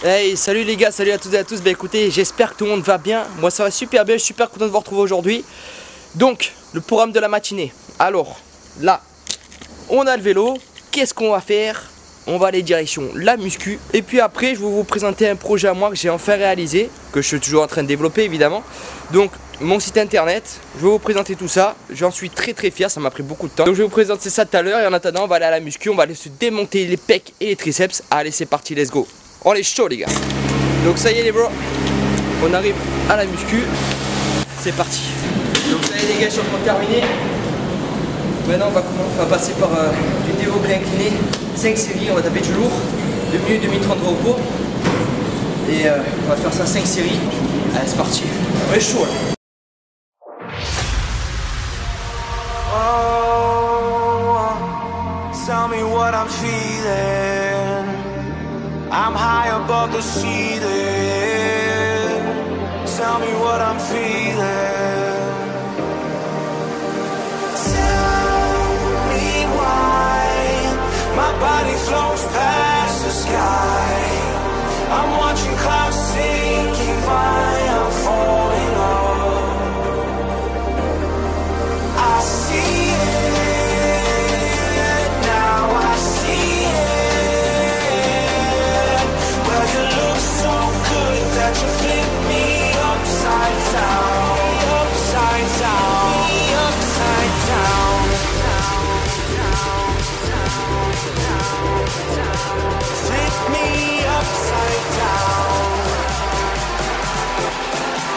Hey, salut les gars, salut à toutes et à tous. Bah écoutez, j'espère que tout le monde va bien. Moi ça va super bien, je suis super content de vous retrouver aujourd'hui. Donc, le programme de la matinée. Alors, là, on a le vélo. Qu'est-ce qu'on va faire? On va aller direction la muscu. Et puis après, je vais vous présenter un projet à moi que j'ai enfin réalisé, que je suis toujours en train de développer évidemment. Donc, mon site internet, je vais vous présenter tout ça. J'en suis très fier, ça m'a pris beaucoup de temps. Donc je vais vous présenter ça tout à l'heure. Et en attendant, on va aller à la muscu, on va aller se démonter les pecs et les triceps. Allez, c'est parti, let's go. On est chaud les gars. Donc ça y est les bros, on arrive à la muscu. C'est parti. Donc ça y est les gars, je suis en train de terminer. Maintenant on va passer par du développé incliné. 5 séries, on va taper du lourd. 2 minutes, 2 minutes 30 de repos. Et on va faire ça 5 séries. Allez c'est parti. On est chaud là. Tell me what I'm feeling. I'm high above the ceiling. Tell me what I'm feeling. Tell me why my body floats past the sky. I'm watching clouds sinking by. I'm falling off. I see it now. I see it. Well, you look so good that you flip me upside down. Upside down. Upside down. Flip me upside down.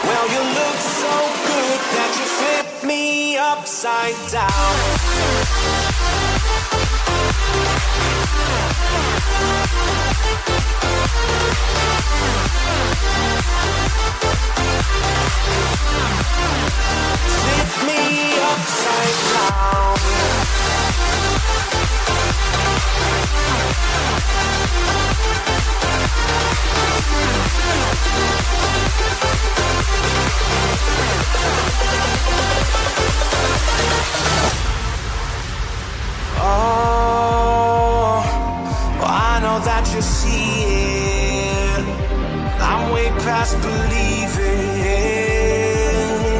Well, you look so good that you flip me upside down. Flip me upside down. Oh, well, I know that you see it. I'm way past believing.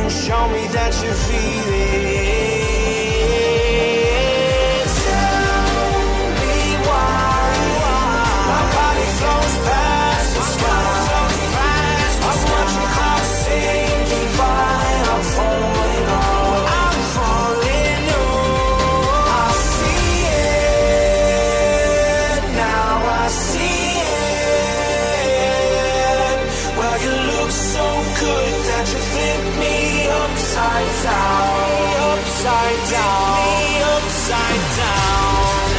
Show me that you feel it. Tell me why my body flows past the sky. I'm watching clouds sinking by. I'm falling on. I'm falling on. I see it now. I see it. Well, you look so good that you flip me upside down. Upside down. Upside down.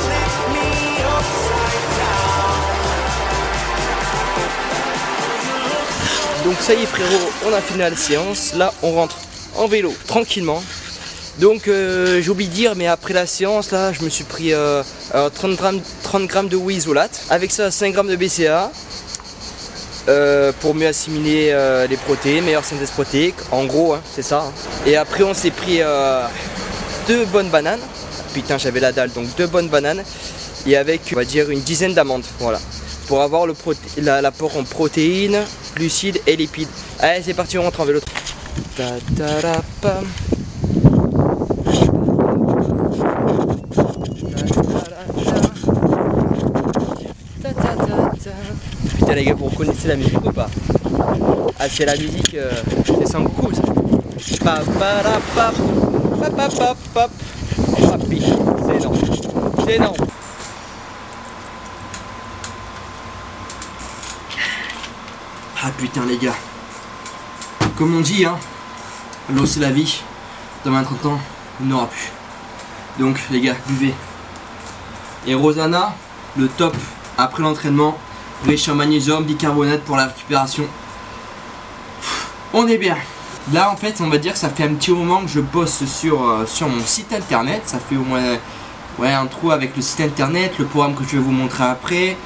Flip me upside down. Donc ça y est frérot, on a fini la séance. Là on rentre en vélo tranquillement. Donc j'ai oublié de dire, mais après la séance là je me suis pris 30 grammes de whey isolate. Avec ça 5 grammes de BCA pour mieux assimiler les protéines, meilleure synthèse protéique. En gros hein, c'est ça hein. Et après on s'est pris 2 bonnes bananes. Putain j'avais la dalle, donc 2 bonnes bananes. Et avec on va dire une dizaine d'amandes. Voilà. Pour avoir l'apport en protéines, glucides et lipides. Allez c'est parti, on rentre en vélo. Putain les gars, vous reconnaissez la musique ou pas? Ah c'est la musique, c'est sans cool ça. Papi, c'est énorme. C'est énorme. Ah putain les gars, comme on dit hein, l'eau c'est la vie, dans 20-30 ans il n'y en aura plus. Donc les gars, buvez. Et Rosanna, le top après l'entraînement, riche en magnésium, bicarbonate pour la récupération. On est bien. Là en fait on va dire que ça fait un petit moment que je bosse sur mon site internet. Ça fait au moins un trou avec le site internet, le programme que je vais vous montrer après.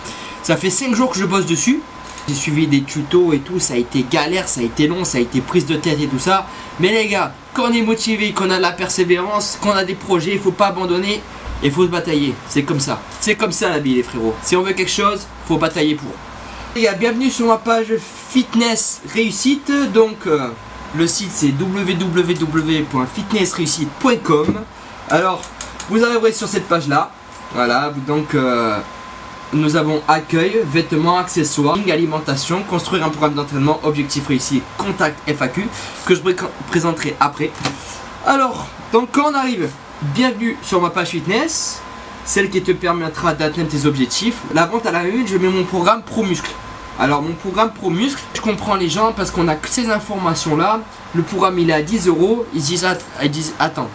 Ça fait 5 jours que je bosse dessus. J'ai suivi des tutos et tout, ça a été galère, ça a été long, ça a été prise de tête et tout ça. Mais les gars, quand on est motivé, qu'on a de la persévérance, qu'on a des projets, il faut pas abandonner. et faut se batailler, c'est comme ça. C'est comme ça la vie les frérots. Si on veut quelque chose, faut batailler pour. Les gars, bienvenue sur ma page Fitness Réussite. Donc le site c'est www.fitnessreussite.com. Alors vous arriverez sur cette page là. Voilà, donc nous avons accueil, vêtements, accessoires, alimentation, construire un programme d'entraînement, objectif réussi, contact FAQ que je présenterai après. Alors, donc quand on arrive, bienvenue sur ma page fitness, celle qui te permettra d'atteindre tes objectifs. La vente à la une, je mets mon programme Pro Muscle. Alors mon programme Pro Muscle, je comprends les gens parce qu'on a que ces informations là. Le programme il est à 10 €, ils disent attends.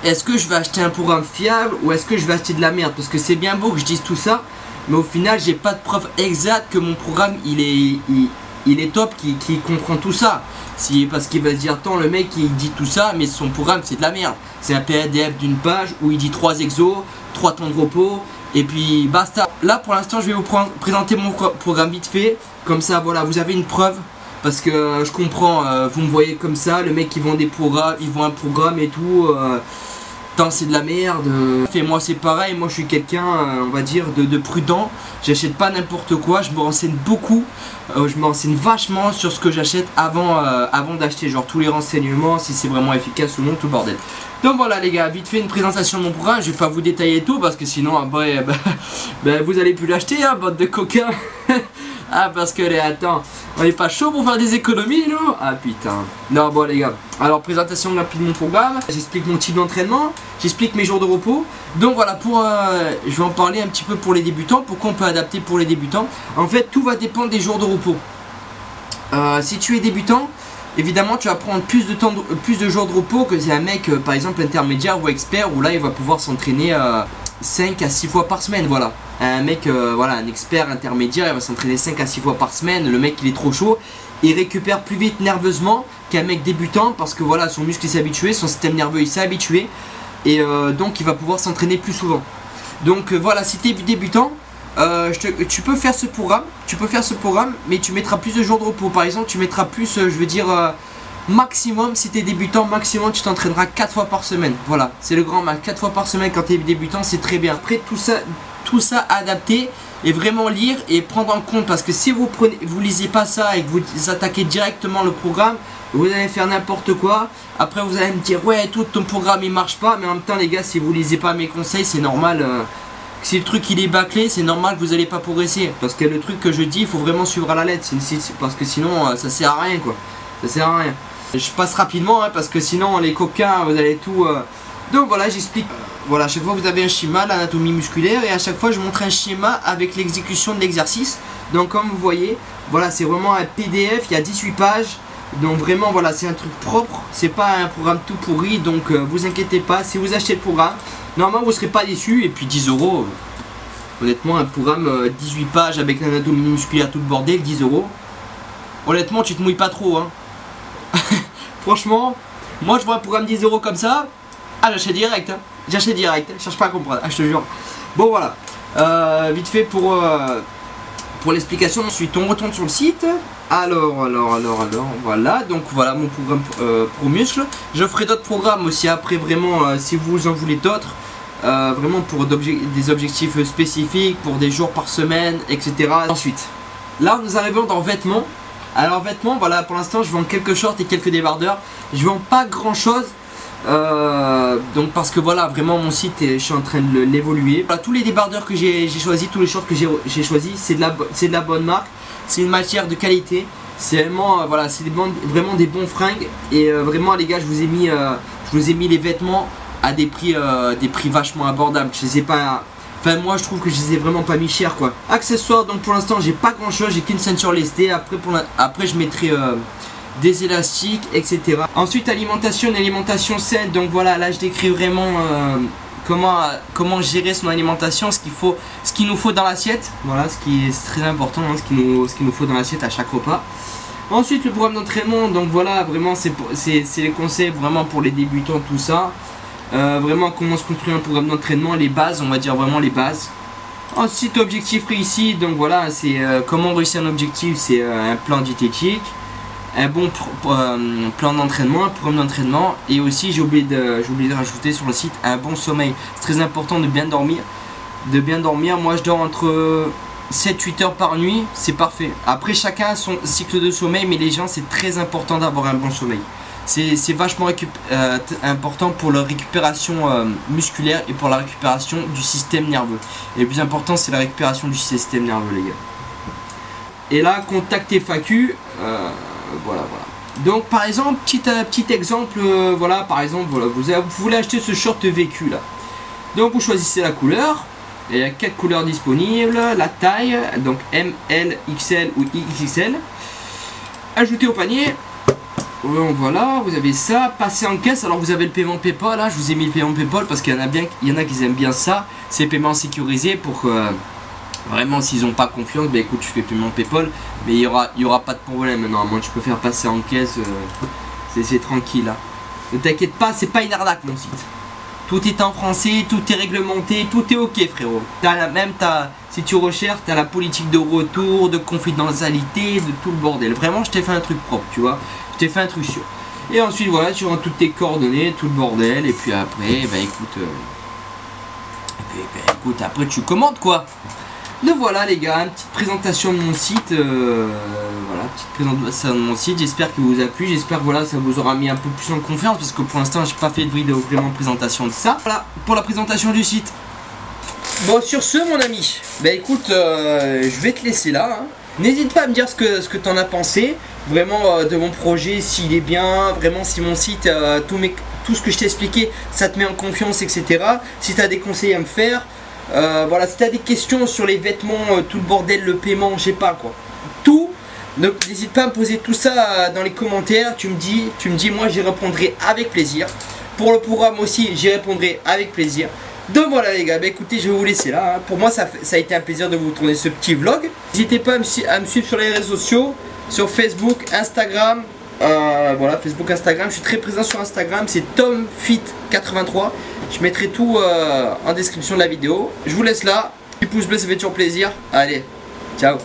Est-ce que je vais acheter un programme fiable ou est-ce que je vais acheter de la merde? Parce que c'est bien beau que je dise tout ça, mais au final j'ai pas de preuve exacte que mon programme il est top, qui comprend tout ça. Parce qu'il va se dire, attends, le mec il dit tout ça, mais son programme c'est de la merde. C'est un PDF d'une page où il dit 3 exos, 3 temps de repos, et puis basta. Là pour l'instant je vais vous présenter mon programme vite fait, comme ça voilà, vous avez une preuve. Parce que je comprends, vous me voyez comme ça, le mec qui vend des programmes, il vend un programme et tout, tant c'est de la merde. Et moi c'est pareil, moi je suis quelqu'un, on va dire, de prudent. J'achète pas n'importe quoi, je me renseigne beaucoup, je me renseigne vachement sur ce que j'achète avant d'acheter, genre tous les renseignements, si c'est vraiment efficace ou non, tout le bordel. Donc voilà les gars, vite fait une présentation de mon programme, je vais pas vous détailler tout parce que sinon après, vous allez plus l'acheter, hein, bande de coquins. Ah parce que les attends, on est pas chaud pour faire des économies nous? Ah putain. Non bon les gars, alors présentation rapide de mon programme, j'explique mon type d'entraînement, j'explique mes jours de repos. Donc voilà, je vais en parler un petit peu pour les débutants, pourquoi on peut adapter pour les débutants. En fait tout va dépendre des jours de repos. Si tu es débutant, évidemment tu vas prendre plus de jours de repos que c'est un mec par exemple intermédiaire ou expert où là il va pouvoir s'entraîner 5 à 6 fois par semaine, voilà. Un mec, voilà, un expert intermédiaire, il va s'entraîner 5 à 6 fois par semaine, le mec il est trop chaud, il récupère plus vite nerveusement qu'un mec débutant parce que voilà, son muscle il s'est habitué, son système nerveux il s'est habitué et donc il va pouvoir s'entraîner plus souvent. Donc voilà, si tu es débutant, tu peux faire ce programme, mais tu mettras plus de jours de repos. Par exemple, tu mettras plus, je veux dire, maximum, si tu es débutant, maximum tu t'entraîneras 4 fois par semaine. Voilà, c'est le grand max. 4 fois par semaine quand tu es débutant, c'est très bien. Après tout ça adapter et vraiment lire et prendre en compte, parce que si vous lisez pas ça et que vous attaquez directement le programme, vous allez faire n'importe quoi. Après vous allez me dire ouais, tout ton programme il marche pas, mais en même temps les gars, si vous lisez pas mes conseils, c'est normal. Si le truc il est bâclé, c'est normal que vous allez pas progresser, parce que le truc que je dis, il faut vraiment suivre à la lettre, parce que sinon ça sert à rien quoi. Ça sert à rien. Je passe rapidement hein, parce que sinon les coquins vous allez tout. Donc voilà, j'explique. Voilà, à chaque fois vous avez un schéma, l'anatomie musculaire, et à chaque fois je montre un schéma avec l'exécution de l'exercice. Donc comme vous voyez, voilà, c'est vraiment un PDF, il y a 18 pages. Donc vraiment voilà, c'est un truc propre, c'est pas un programme tout pourri. Donc vous inquiétez pas, si vous achetez le programme, normalement vous serez pas déçus. Et puis 10 €, honnêtement un programme 18 pages avec l'anatomie musculaire tout le bordel, 10 €. Honnêtement tu te mouilles pas trop hein. Franchement, moi je vois un programme 10 € comme ça, ah j'achète direct hein. J'achète direct, cherche pas à comprendre, ah, je te jure. Bon voilà, vite fait pour l'explication. Ensuite on retourne sur le site. Alors, voilà, donc voilà mon programme Pro Muscle. Je ferai d'autres programmes aussi après, vraiment, si vous en voulez d'autres. Vraiment pour des objectifs spécifiques, pour des jours par semaine, etc. Ensuite, là nous arrivons dans vêtements. Alors vêtements, voilà, pour l'instant je vends quelques shorts et quelques débardeurs. Je vends pas grand chose. Donc parce que voilà, vraiment mon site je suis en train de l'évoluer. Voilà, tous les débardeurs que j'ai choisi, tous les shorts que j'ai choisi, c'est de la bonne marque, c'est une matière de qualité, c'est vraiment voilà, c'est vraiment des bons fringues. Et vraiment les gars, je vous ai mis les vêtements à des prix vachement abordables. Je les ai pas, enfin moi je trouve que je les ai vraiment pas mis cher quoi. Accessoires, donc pour l'instant j'ai pas grand chose, j'ai qu'une ceinture lestée. Après je mettrai des élastiques, etc. Ensuite alimentation, une alimentation saine. Donc voilà, là je décris vraiment comment gérer son alimentation, ce qu'il nous faut dans l'assiette. Voilà, ce qui est très important, hein, ce qu'il nous faut dans l'assiette à chaque repas. Ensuite le programme d'entraînement, donc voilà, vraiment c'est les conseils vraiment pour les débutants, tout ça. Vraiment comment se construire un programme d'entraînement, les bases, on va dire vraiment les bases. Ensuite objectif réussi, donc voilà, c'est comment réussir un objectif, c'est un plan diététique. un bon plan d'entraînement, un programme d'entraînement, et aussi j'ai oublié de rajouter sur le site un bon sommeil. C'est très important de bien dormir. Moi je dors entre 7-8 heures par nuit, c'est parfait. Après chacun a son cycle de sommeil, mais les gens c'est très important d'avoir un bon sommeil. C'est vachement important pour la récupération musculaire et pour la récupération du système nerveux. Et le plus important c'est la récupération du système nerveux, les gars. Et là, contact FAQ, voilà. Donc par exemple, petit exemple, voilà, par exemple, voilà, vous voulez acheter ce short vécu là. Donc vous choisissez la couleur, et il y a 4 couleurs disponibles, la taille, donc M, L, XL ou XXL. Ajoutez au panier. Voilà, vous avez ça, passer en caisse. Alors vous avez le paiement PayPal, là, je vous ai mis le paiement PayPal parce qu'il y en a qui aiment bien ça, c'est paiement sécurisé pour que vraiment s'ils n'ont pas confiance, bah écoute, tu fais paiement PayPal, mais il y aura pas de problème. Normalement tu peux faire passer en caisse, c'est tranquille là. Ne t'inquiète pas, c'est pas une arnaque mon site. Tout est en français, tout est réglementé, tout est ok frérot. Si tu recherches, tu as la politique de retour, de confidentialité, de tout le bordel. Vraiment je t'ai fait un truc propre, tu vois. Je t'ai fait un truc sûr. Et ensuite voilà, tu rentres toutes tes coordonnées, tout le bordel, et puis après, bah écoute, après tu commandes quoi. Donc voilà les gars, une petite présentation de mon site, voilà, petite présentation de mon site, j'espère que vous a plu, j'espère que voilà, ça vous aura mis un peu plus en confiance, parce que pour l'instant j'ai pas fait de vidéo vraiment présentation de ça. Voilà, pour la présentation du site. Bon sur ce mon ami, bah écoute, je vais te laisser là, hein. N'hésite pas à me dire ce que t'en as pensé, vraiment de mon projet, s'il est bien, vraiment si mon site, tout ce que je t'ai expliqué, ça te met en confiance, etc. Si tu as des conseils à me faire. Voilà, si tu as des questions sur les vêtements, tout le bordel, le paiement, je sais pas quoi, tout, n'hésite pas à me poser tout ça dans les commentaires, tu me dis, moi j'y répondrai avec plaisir. Pour le programme aussi, j'y répondrai avec plaisir. Donc voilà les gars, bah écoutez, je vais vous laisser là, hein. Pour moi ça a été un plaisir de vous tourner ce petit vlog. N'hésitez pas à me suivre sur les réseaux sociaux, sur Facebook, Instagram. Voilà, Facebook, Instagram, je suis très présent sur Instagram, c'est TomFit83. Je mettrai tout en description de la vidéo. Je vous laisse là, petit pouce bleu, ça fait toujours plaisir. Allez, ciao.